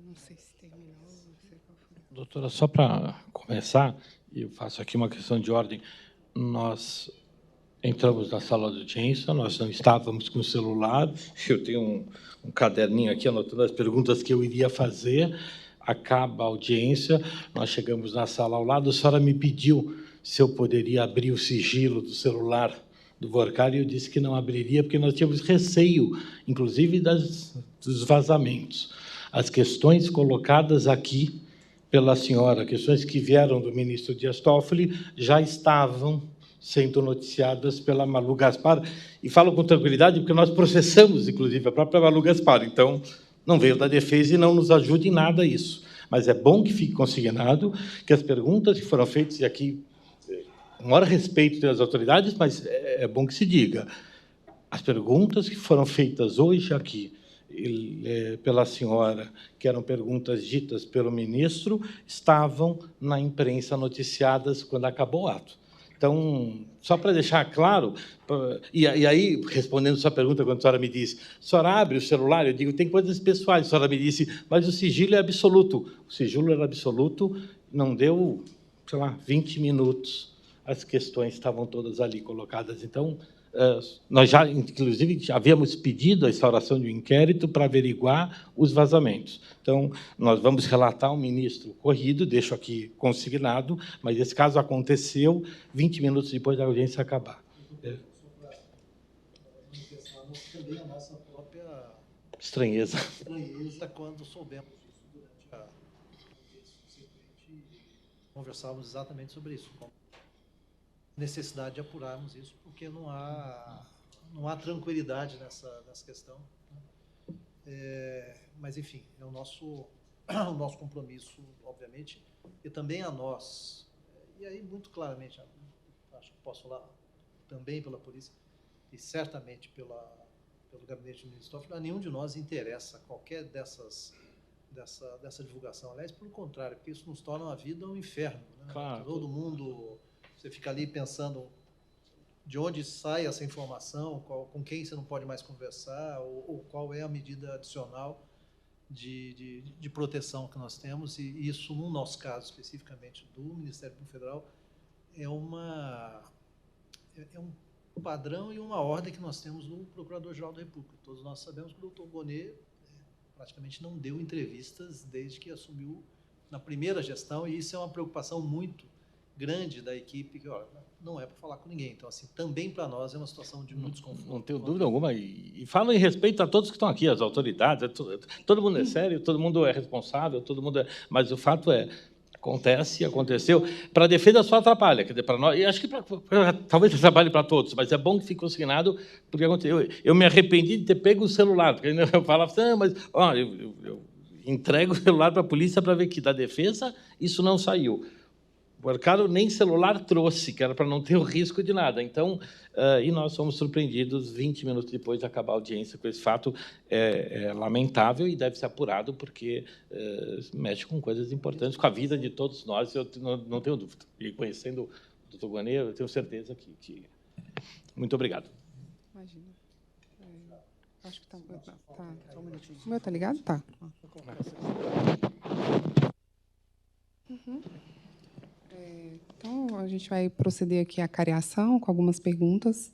Não sei se terminou, não sei qual foi. Doutora, só para começar, eu faço aqui uma questão de ordem. Nós entramos na sala de audiência, nós não estávamos com o celular, eu tenho um caderninho aqui anotando as perguntas que eu iria fazer, acaba a audiência, nós chegamos na sala ao lado, a senhora me pediu se eu poderia abrir o sigilo do celular do Worcari, e eu disse que não abriria, porque nós tínhamos receio, inclusive, dos vazamentos. As questões colocadas aqui pela senhora, questões que vieram do ministro Dias Toffoli, já estavam sendo noticiadas pela Malu Gaspar, e falo com tranquilidade porque nós processamos, inclusive, a própria Malu Gaspar, então não veio da defesa e não nos ajuda em nada isso. Mas é bom que fique consignado que as perguntas que foram feitas, e aqui, com maior respeito das autoridades, mas é bom que se diga, as perguntas que foram feitas hoje aqui, pela senhora, que eram perguntas ditas pelo ministro, estavam na imprensa noticiadas quando acabou o ato. Então, só para deixar claro, e aí, respondendo a sua pergunta, quando a senhora me disse, a senhora abre o celular, eu digo, tem coisas pessoais, a senhora me disse, mas o sigilo é absoluto. O sigilo era absoluto, não deu, sei lá, 20 minutos, as questões estavam todas ali colocadas. Então, nós já, inclusive, já havíamos pedido a instauração de um inquérito para averiguar os vazamentos. Então, nós vamos relatar ao ministro corrido, deixo aqui consignado, mas esse caso aconteceu 20 minutos depois da audiência acabar. Também a nossa própria estranheza quando soubemos disso durante a conversávamos exatamente sobre isso. Necessidade de apurarmos isso, porque não há tranquilidade nessa questão. Mas, enfim, é o nosso compromisso, obviamente, e também a nós. E aí, muito claramente, acho que posso falar também pela polícia, e certamente pelo gabinete do ministro Toffoli, a nenhum de nós interessa qualquer dessa divulgação. Aliás, pelo contrário, porque isso nos torna a vida um inferno. Né? Claro. Todo mundo... Você fica ali pensando de onde sai essa informação, com quem você não pode mais conversar, ou qual é a medida adicional de proteção que nós temos. E isso, no nosso caso, especificamente do Ministério Público Federal, é um padrão e uma ordem que nós temos do Procurador-Geral da República. Todos nós sabemos que o doutor Bonet praticamente não deu entrevistas desde que assumiu na primeira gestão, e isso é uma preocupação muito grande da equipe, que não é para falar com ninguém. Então, assim, também para nós é uma situação de muito desconforto. Não tenho dúvida alguma. E falo em respeito a todos que estão aqui, as autoridades. Todo mundo é sério, todo mundo é responsável, todo mundo é... Mas o fato é, aconteceu. Para a defesa só atrapalha, quer dizer, para nós, e acho que talvez atrapalhe para todos, mas é bom que fique consignado, porque aconteceu. Eu me arrependi de ter pego o celular, porque eu falava assim, mas eu entrego o celular para a polícia para ver que da defesa isso não saiu. O Worcari nem celular trouxe, que era para não ter o risco de nada. Então, e nós fomos surpreendidos 20 minutos depois de acabar a audiência com esse fato. É lamentável e deve ser apurado, porque mexe com coisas importantes, com a vida de todos nós, eu não tenho dúvida. E conhecendo o doutor Guanet, eu tenho certeza que... Muito obrigado. Imagina. Acho que está... Só um minutinho. O meu está ligado? Tá. Então, a gente vai proceder aqui à cariação com algumas perguntas.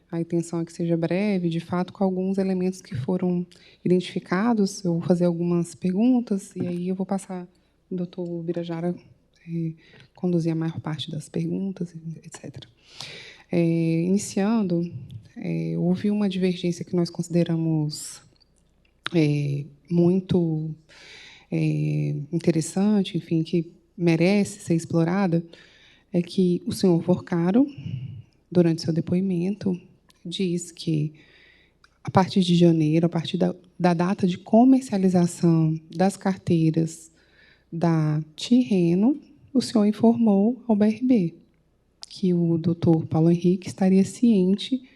A intenção é que seja breve, de fato, com alguns elementos que foram identificados. Eu vou fazer algumas perguntas e aí eu vou passar o doutor Birajara conduzir a maior parte das perguntas, etc. Iniciando, houve uma divergência que nós consideramos muito interessante, enfim, que merece ser explorada, é que o senhor Worcari, durante seu depoimento, diz que, a partir de janeiro, a partir da data de comercialização das carteiras da Tirreno, o senhor informou ao BRB que o doutor Paulo Henrique estaria ciente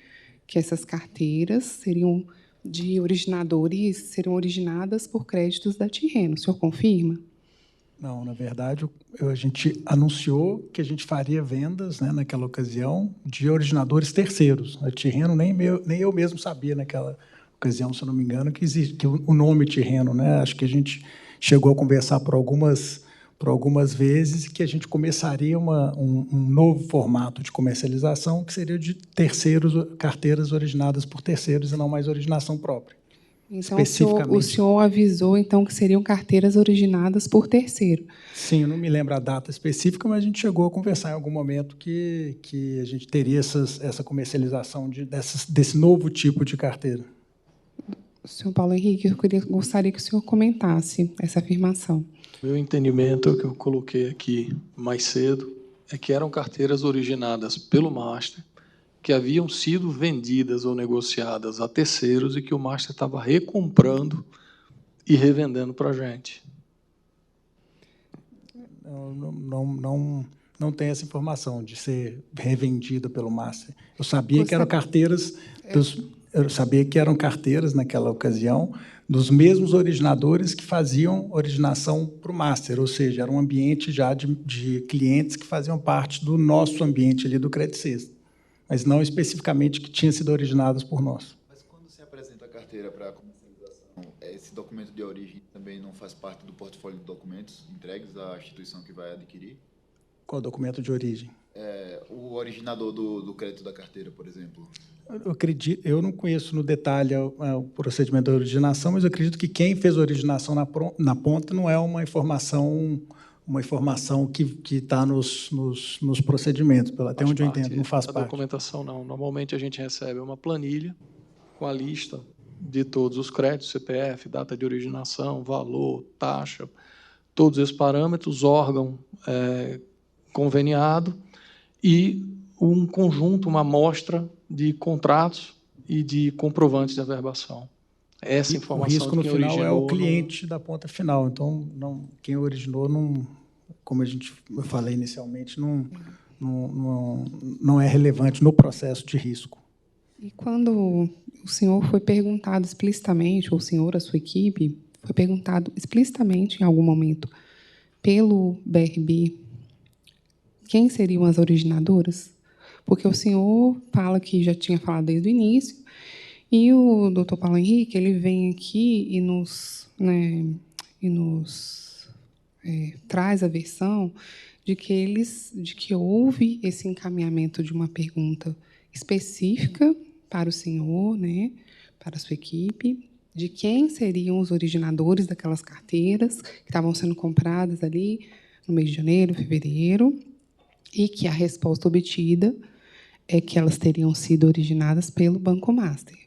que essas carteiras seriam de originadores, seriam originadas por créditos da Tirreno. O senhor confirma? Não, na verdade, a gente anunciou que a gente faria vendas, né, naquela ocasião, de originadores terceiros. A Tirreno, nem eu mesmo sabia naquela ocasião, se eu não me engano, que existe que o nome Tirreno, né? Acho que a gente chegou a conversar por algumas vezes, que a gente começaria um novo formato de comercialização, que seria de terceiros, carteiras originadas por terceiros e não mais originação própria. Então, o senhor avisou, então, que seriam carteiras originadas por terceiro. Sim, eu não me lembro a data específica, mas a gente chegou a conversar em algum momento que a gente teria essa comercialização desse novo tipo de carteira. Senhor Paulo Henrique, eu gostaria que o senhor comentasse essa afirmação. Meu entendimento, que eu coloquei aqui mais cedo, é que eram carteiras originadas pelo Master, que haviam sido vendidas ou negociadas a terceiros e que o Master estava recomprando e revendendo para a gente. Não tem essa informação de ser revendida pelo Master. Eu sabia que eram carteiras naquela ocasião dos mesmos originadores que faziam originação para o Master, ou seja, era um ambiente já de clientes que faziam parte do nosso ambiente ali do Credit System, mas não especificamente que tinham sido originados por nós. Mas quando se apresenta a carteira para a comercialização, esse documento de origem também não faz parte do portfólio de documentos entregues à instituição que vai adquirir? Qual o documento de origem? O originador do crédito da carteira, por exemplo. Eu não conheço no detalhe o procedimento da originação, mas eu acredito que quem fez a originação na ponta não é uma informação que está nos procedimentos, até onde eu entendo, não faz parte. A documentação não. Normalmente a gente recebe uma planilha com a lista de todos os créditos, CPF, data de originação, valor, taxa, todos esses parâmetros, órgão conveniado e um conjunto, uma amostra de contratos e de comprovantes de averbação. Essa informação. O risco no final é o cliente da ponta final. Então, quem originou, como eu falei inicialmente, não é relevante no processo de risco. E quando o senhor foi perguntado explicitamente, ou o senhor, a sua equipe, foi perguntado explicitamente em algum momento pelo BRB quem seriam as originadoras? Porque o senhor fala que já tinha falado desde o início, e o doutor Paulo Henrique ele vem aqui e nos traz a versão de que houve esse encaminhamento de uma pergunta específica para o senhor, para a sua equipe, de quem seriam os originadores daquelas carteiras que estavam sendo compradas ali no mês de janeiro, fevereiro, e que a resposta obtida é que elas teriam sido originadas pelo Banco Master.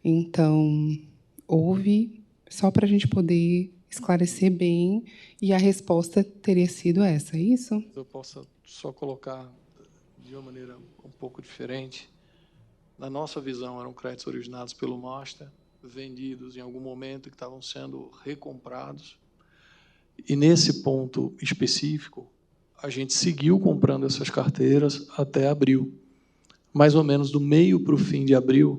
Então, houve, só para a gente poder esclarecer bem, e a resposta teria sido essa, é isso? Eu posso só colocar de uma maneira um pouco diferente. Na nossa visão, eram créditos originados pelo Master, vendidos em algum momento, que estavam sendo recomprados. E, nesse ponto específico, a gente seguiu comprando essas carteiras até abril. Mais ou menos do meio para o fim de abril,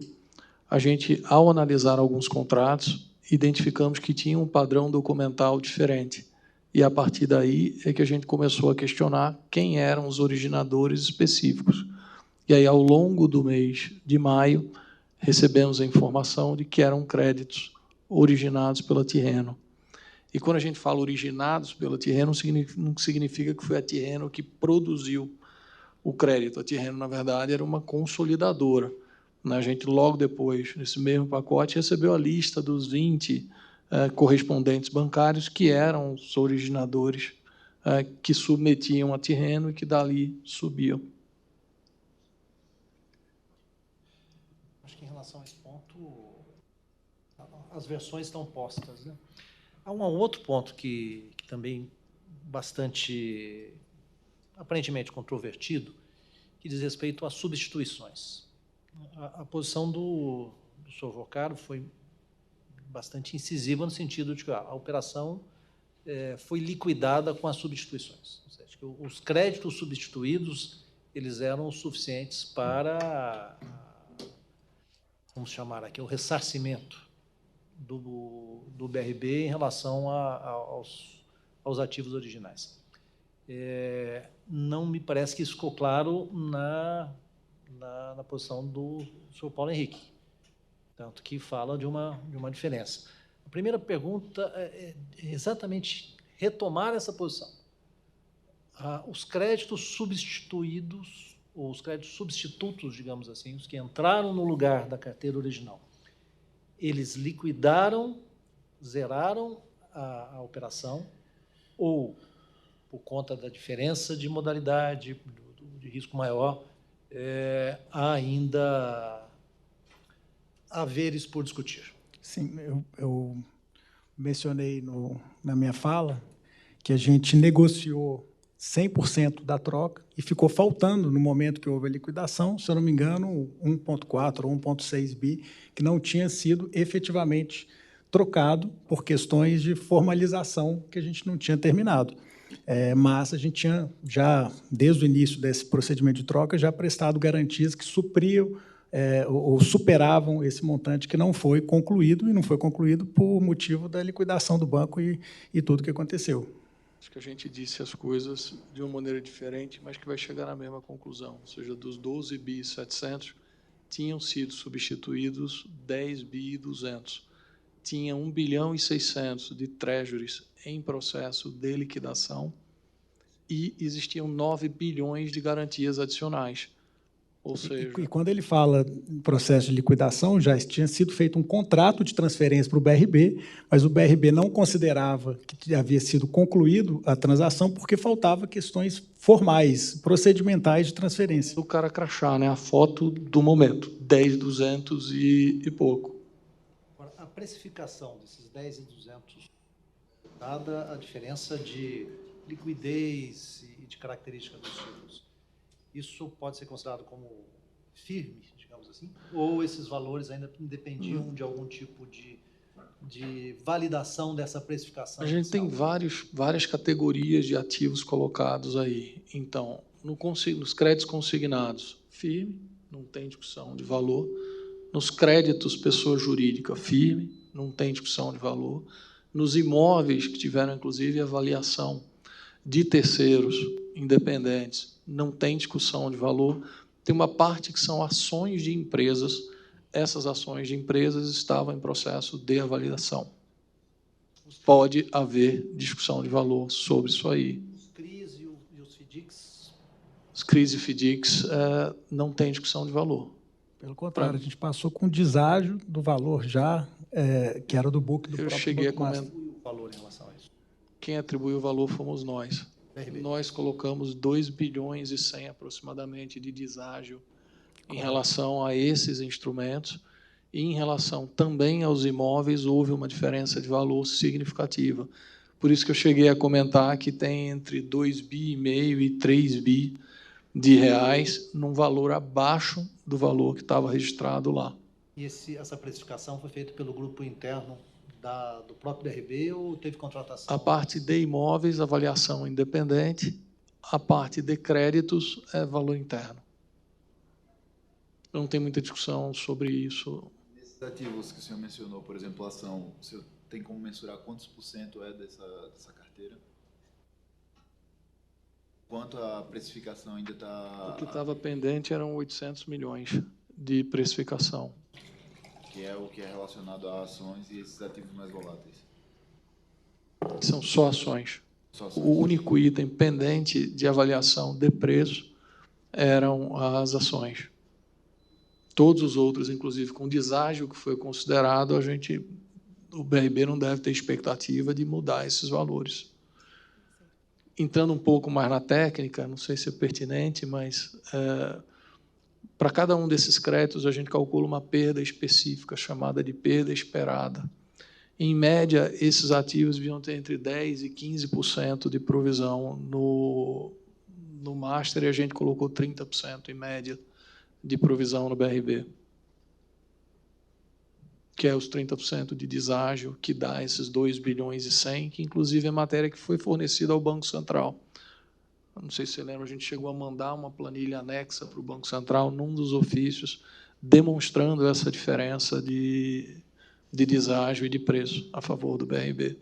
a gente, ao analisar alguns contratos, identificamos que tinha um padrão documental diferente. E, a partir daí, é que a gente começou a questionar quem eram os originadores específicos. E aí, ao longo do mês de maio, recebemos a informação de que eram créditos originados pela Tirreno. E quando a gente fala originados pela Tirreno, não significa que foi a Tirreno que produziu o crédito. A Tirreno, na verdade, era uma consolidadora. A gente, logo depois, nesse mesmo pacote, recebeu a lista dos 20 correspondentes bancários que eram os originadores que submetiam a Tirreno e que dali subiam. Acho que, em relação a esse ponto, as versões estão postas, né? Há um outro ponto que também bastante, aparentemente, controvertido, que diz respeito às substituições. A posição do senhor Vocaro foi bastante incisiva no sentido de que a operação foi liquidada com as substituições. Ou seja, que os créditos substituídos eles eram suficientes para, vamos chamar aqui, o ressarcimento do BRB em relação aos ativos originais. Não me parece que isso ficou claro na posição do senhor Paulo Henrique, tanto que fala de uma diferença. A primeira pergunta é exatamente retomar essa posição. Os créditos substituídos, ou os créditos substitutos, digamos assim, os que entraram no lugar da carteira original, eles liquidaram, zeraram a operação, ou, por conta da diferença de modalidade, de risco maior, há ainda haveres por discutir? Sim, eu mencionei na minha fala que a gente negociou 100% da troca e ficou faltando, no momento que houve a liquidação, se eu não me engano, 1,4 ou 1,6 bi, que não tinha sido efetivamente trocado por questões de formalização que a gente não tinha terminado. Mas a gente tinha, já desde o início desse procedimento de troca, já prestado garantias que supriam ou superavam esse montante que não foi concluído, e não foi concluído por motivo da liquidação do banco e tudo que aconteceu. Acho que a gente disse as coisas de uma maneira diferente, mas que vai chegar na mesma conclusão. Ou seja, dos 12 bi 700, tinham sido substituídos 10 bi 200. Tinha 1 bilhão e 600 de treasuries em processo de liquidação e existiam 9 bilhões de garantias adicionais. Ou seja, E quando ele fala em processo de liquidação, já tinha sido feito um contrato de transferência para o BRB, mas o BRB não considerava que havia sido concluído a transação porque faltava questões formais, procedimentais de transferência. o cara crachá, né? A foto do momento, 10, 200 e pouco. Agora, a precificação desses 10 e 200, dada a diferença de liquidez e de característica dos títulos, isso pode ser considerado como firme, digamos assim? Ou esses valores ainda dependiam de algum tipo de validação dessa precificação? A gente tem várias categorias de ativos colocados aí. Então, nos créditos consignados, firme, não tem discussão de valor. Nos créditos pessoa jurídica, firme, não tem discussão de valor. Nos imóveis que tiveram, inclusive, avaliação de terceiros independentes, não tem discussão de valor. Tem uma parte que são ações de empresas. Essas ações de empresas estavam em processo de avaliação. Pode haver discussão de valor sobre isso aí. Os CRIs e os FDICs? Os CRIs e FDICs não tem discussão de valor. Pelo contrário, a gente passou com deságio do valor já, que era do book do próprio cheguei a Quem comentar. atribuiu o valor em relação a isso? Quem atribuiu o valor fomos nós. BRB. Nós colocamos 2 bilhões e 100 aproximadamente de deságio em relação a esses instrumentos, e em relação também aos imóveis houve uma diferença de valor significativa. Por isso que eu cheguei a comentar que tem entre 2,5 bi e 3 bi de reais, num valor abaixo do valor que estava registrado lá. E essa precificação foi feita pelo grupo interno do próprio BRB ou teve contratação? A parte de imóveis, avaliação independente, a parte de créditos é valor interno. Não tem muita discussão sobre isso. Nesses ativos que o senhor mencionou, por exemplo, a ação, o senhor tem como mensurar quantos por cento é dessa carteira? Quanto a precificação ainda está... O que estava pendente eram 800 milhões de precificação. Que é o que é relacionado a ações e esses ativos mais voláteis. São só ações. Só ações. O único item pendente de avaliação de preço eram as ações. Todos os outros, inclusive com deságio que foi considerado, o BRB não deve ter expectativa de mudar esses valores. Entrando um pouco mais na técnica, não sei se é pertinente, mas para cada um desses créditos a gente calcula uma perda específica, chamada de perda esperada. Em média, esses ativos deviam ter entre 10% e 15% de provisão no Master, e a gente colocou 30% em média de provisão no BRB, que é os 30% de deságio, que dá esses 2 bilhões e 100, que inclusive é matéria que foi fornecida ao Banco Central. Não sei se você lembra, a gente chegou a mandar uma planilha anexa para o Banco Central num dos ofícios, demonstrando essa diferença de deságio e de preço a favor do BRB.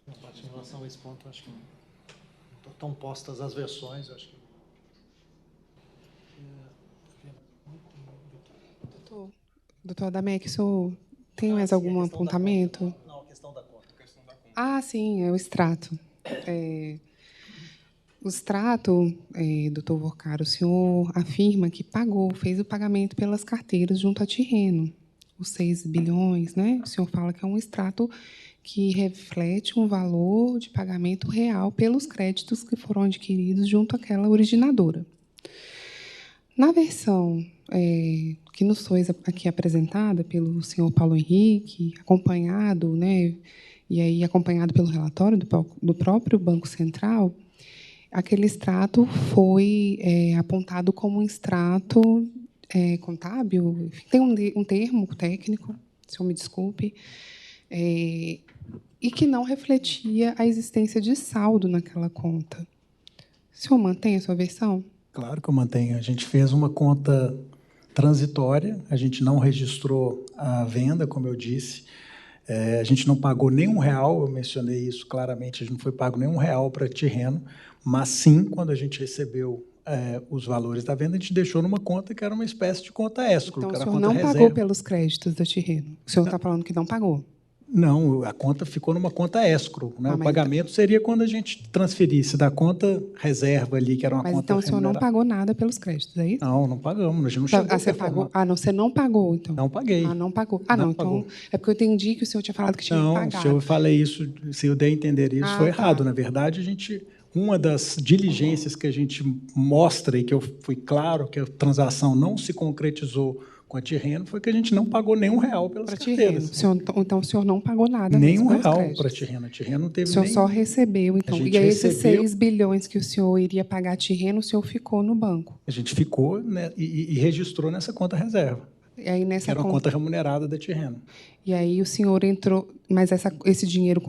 Em relação a esse ponto, acho que não estão postas as versões, acho que... Doutor Adamec, o senhor tem mais algum apontamento? Não, a questão da conta. Ah, sim, é o extrato. O extrato, doutor Vorcaro, o senhor afirma que pagou, fez o pagamento pelas carteiras junto à Tirreno, os 6 bilhões, né? O senhor fala que é um extrato que reflete um valor de pagamento real pelos créditos que foram adquiridos junto àquela originadora. Na versão que nos foi aqui apresentada pelo senhor Paulo Henrique, acompanhado, né, e aí acompanhado pelo relatório do próprio Banco Central, aquele extrato foi apontado como um extrato contábil, enfim, tem um termo técnico, o senhor me desculpe, e que não refletia a existência de saldo naquela conta. O senhor mantém a sua versão? Claro que eu mantenho. A gente fez uma conta transitória, a gente não registrou a venda, como eu disse, a gente não pagou nenhum real, eu mencionei isso claramente, a gente não foi pago nenhum real para a Tirreno, mas sim, quando a gente recebeu os valores da venda, a gente deixou numa conta que era uma espécie de conta escro, então, que era o a senhor conta não reserva. pagou pelos créditos da Tirreno? O senhor está falando que não pagou? Não, a conta ficou numa conta escro, né? O pagamento seria quando a gente transferisse da conta reserva ali, que era uma mas conta então o senhor não pagou nada pelos créditos, é isso? Não, não pagamos, a gente não chegou a você performar. pagou? Ah, não, você não pagou, então? Não paguei. Ah, não pagou. Ah, não, então... É porque eu entendi que o senhor tinha falado que tinha pagado. Não, se eu falei isso, se eu dei a entender isso, foi errado. Tá. Na verdade, uma das diligências que a gente mostra e que eu fui claro que a transação não se concretizou com a Tirreno foi que a gente não pagou nenhum real pelas carteiras. Então, o senhor não pagou nada nenhum pelos real créditos. para a Tirreno. A Tirreno não teve o senhor nem... só recebeu, então. E aí, esses 6 bilhões que o senhor iria pagar a Tirreno, o senhor ficou no banco? A gente ficou, né, e registrou nessa conta reserva. E aí, que era uma conta remunerada da Tirreno. E aí o senhor entrou... Mas esse dinheiro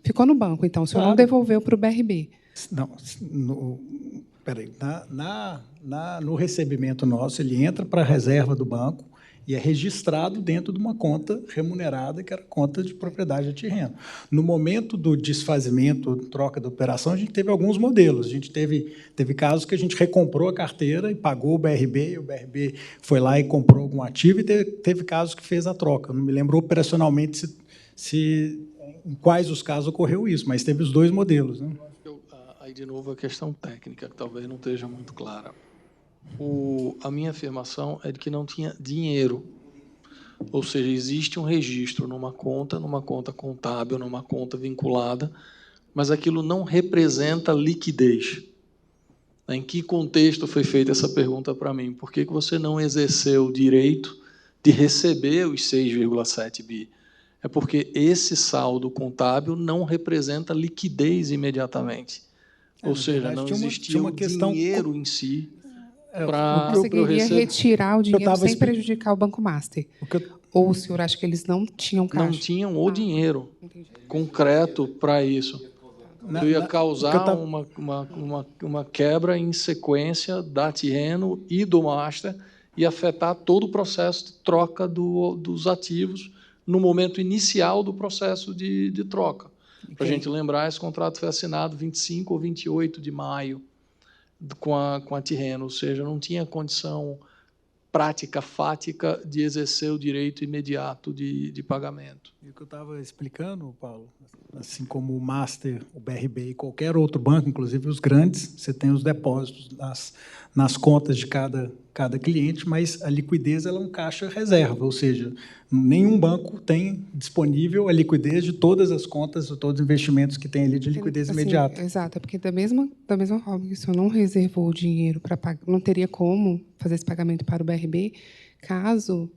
ficou no banco, então? O senhor não devolveu para o BRB? Não, peraí. No recebimento nosso, ele entra para a reserva do banco e é registrado dentro de uma conta remunerada, que era conta de propriedade da Tirreno. No momento do desfazimento, troca da operação, a gente teve alguns modelos. A gente teve casos que a gente recomprou a carteira e pagou o BRB, e o BRB foi lá e comprou algum ativo, e teve casos que fez a troca. Não me lembro operacionalmente em quais os casos ocorreu isso, mas teve os dois modelos, né? Aí, de novo, a questão técnica, que talvez não esteja muito clara. A minha afirmação é de que não tinha dinheiro. Ou seja, existe um registro numa conta contábil, numa conta vinculada, mas aquilo não representa liquidez. Em que contexto foi feita essa pergunta para mim? Por que você não exerceu o direito de receber os 6,7 bi? É porque esse saldo contábil não representa liquidez imediatamente. Ou seja, não existia um dinheiro em si para... Você queria retirar o dinheiro sem prejudicar o Banco Master? Ou o senhor acha que eles não tinham caixa? Não tinham o dinheiro concreto para isso. Eu ia causar uma quebra em sequência da Tirreno e do Master e afetar todo o processo de troca dos ativos no momento inicial do processo de troca. Para a gente lembrar, esse contrato foi assinado 25 ou 28 de maio com a Tirreno, ou seja, não tinha condição prática, fática, de exercer o direito imediato de pagamento. E o que eu estava explicando, Paulo, assim como o Master, o BRB e qualquer outro banco, inclusive os grandes, você tem os depósitos nas contas de cada cliente, mas a liquidez ela é um caixa reserva, ou seja, nenhum banco tem disponível a liquidez de todas as contas, de todos os investimentos que tem ali de liquidez imediata. Exato, porque da mesma forma que o senhor não reservou o dinheiro para pagar, não teria como fazer esse pagamento para o BRB, caso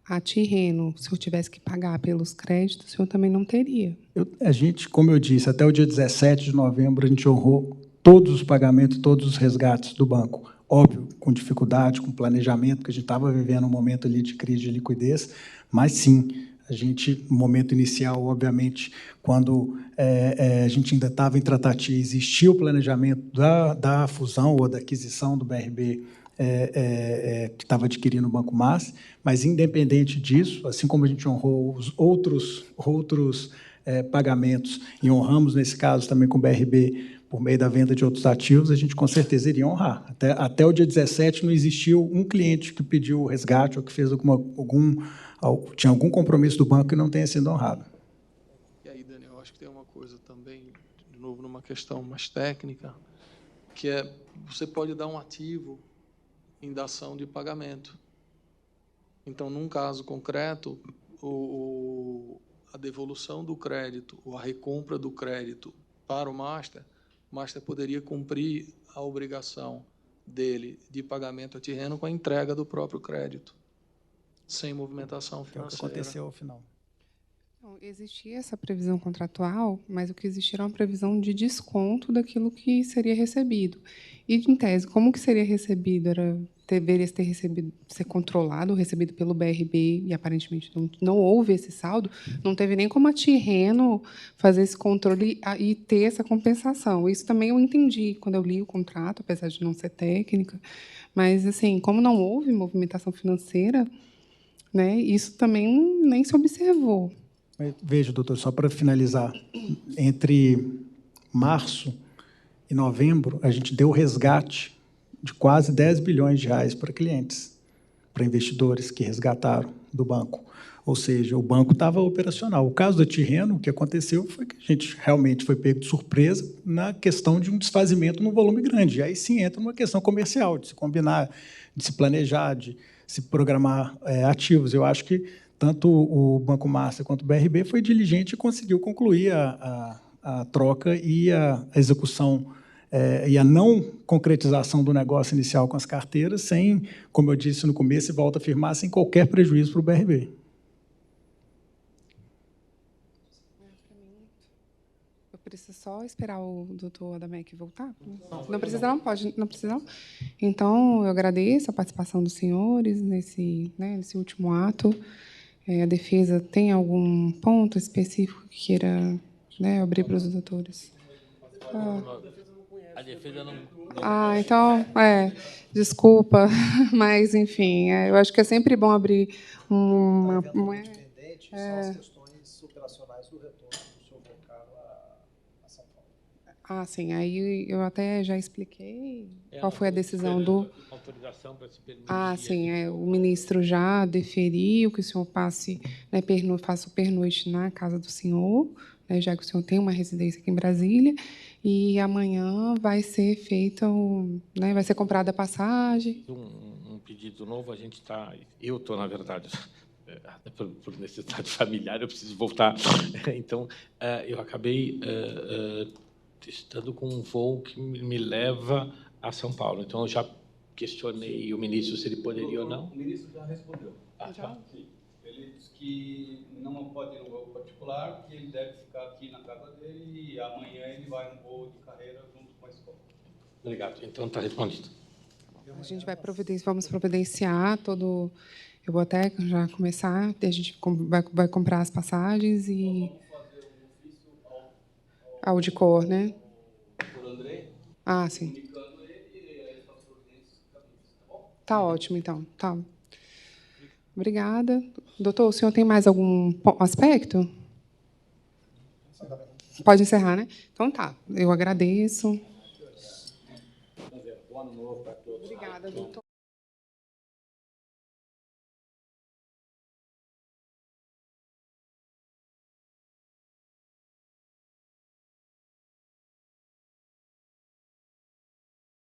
a Tirreno, se eu tivesse que pagar pelos créditos, o senhor também não teria. A gente, como eu disse, até o dia 17 de novembro, a gente honrou todos os pagamentos, todos os resgates do banco. Óbvio, com dificuldade, com planejamento, porque a gente estava vivendo um momento ali de crise de liquidez, mas, sim, a gente, no momento inicial, obviamente, quando a gente ainda estava em tratativa, existia o planejamento da fusão ou da aquisição do BRB, que estava adquirindo o Banco Master, mas, independente disso, assim como a gente honrou os outros pagamentos, e honramos, nesse caso, também com o BRB, por meio da venda de outros ativos, a gente com certeza iria honrar. Até o dia 17 não existiu um cliente que pediu resgate ou que fez tinha algum compromisso do banco que não tenha sido honrado. E aí, Daniel, acho que tem uma coisa também, de novo, numa questão mais técnica, que é, você pode dar um ativo em dação de pagamento. Então, num caso concreto, a devolução do crédito, ou a recompra do crédito para o master poderia cumprir a obrigação dele de pagamento a terreno com a entrega do próprio crédito, sem movimentação Que é o que financeira. aconteceu ao final. Não, existia essa previsão contratual, mas o que existia era uma previsão de desconto daquilo que seria recebido. E, em tese, como que seria recebido? Deveria ter recebido, ser controlado, recebido pelo BRB, e aparentemente não houve esse saldo, não teve nem como a Tirreno fazer esse controle e ter essa compensação. Isso também eu entendi quando eu li o contrato, apesar de não ser técnica, mas, assim, como não houve movimentação financeira, né, isso também nem se observou. Veja, doutor, só para finalizar, entre março e novembro, a gente deu resgate de quase 10 bilhões de reais para clientes, para investidores que resgataram do banco. Ou seja, o banco estava operacional. O caso da Tirreno, o que aconteceu foi que a gente realmente foi pego de surpresa na questão de um desfazimento num volume grande. E aí sim entra uma questão comercial, de se combinar, de se planejar, de se programar ativos. Eu acho que tanto o Banco Master quanto o BRB foi diligente e conseguiu concluir a troca e a execução e a não concretização do negócio inicial com as carteiras, sem, como eu disse no começo e volto a afirmar, sem qualquer prejuízo para o BRB. Eu preciso só esperar o doutor Adamec voltar? Não precisa não? Pode, não precisa não? Então, eu agradeço a participação dos senhores nesse último ato. A defesa tem algum ponto específico que queira, né, abrir para os doutores? A defesa não... Então, desculpa, mas, enfim, eu acho que é sempre bom abrir uma... Pendente são as questões operacionais do retorno do seu Vocaro a São Paulo. Sim, aí eu até já expliquei qual foi a decisão do... Autorização para se permitir... sim, o ministro já deferiu que o senhor faça o pernoite na casa do senhor, né, já que o senhor tem uma residência aqui em Brasília, e amanhã vai ser feita vai ser comprada a passagem. Um pedido novo, eu estou, na verdade, até por necessidade familiar, eu preciso voltar. Então, eu acabei estando com um voo que me leva a São Paulo. Então, eu já questionei o ministro se ele poderia ou não. O ministro já respondeu. Já? Sim. Ele disse que não pode ir no voo particular, que ele deve ficar aqui na casa dele e amanhã ele vai no voo de carreira junto com a escola. Obrigado. Então, está respondido. A gente vamos providenciar todo... Eu vou até já começar, a gente vai comprar as passagens e... Vamos fazer um ofício ao de cor, né? por André, Sim. comunicando ele e ele faz providências cabíveis, tá bom? Tá ótimo, então. Tá. Obrigada. Doutor, o senhor tem mais algum aspecto? Pode encerrar, né? Então tá. Eu agradeço. Bom ano novo para todos. Obrigada, doutor.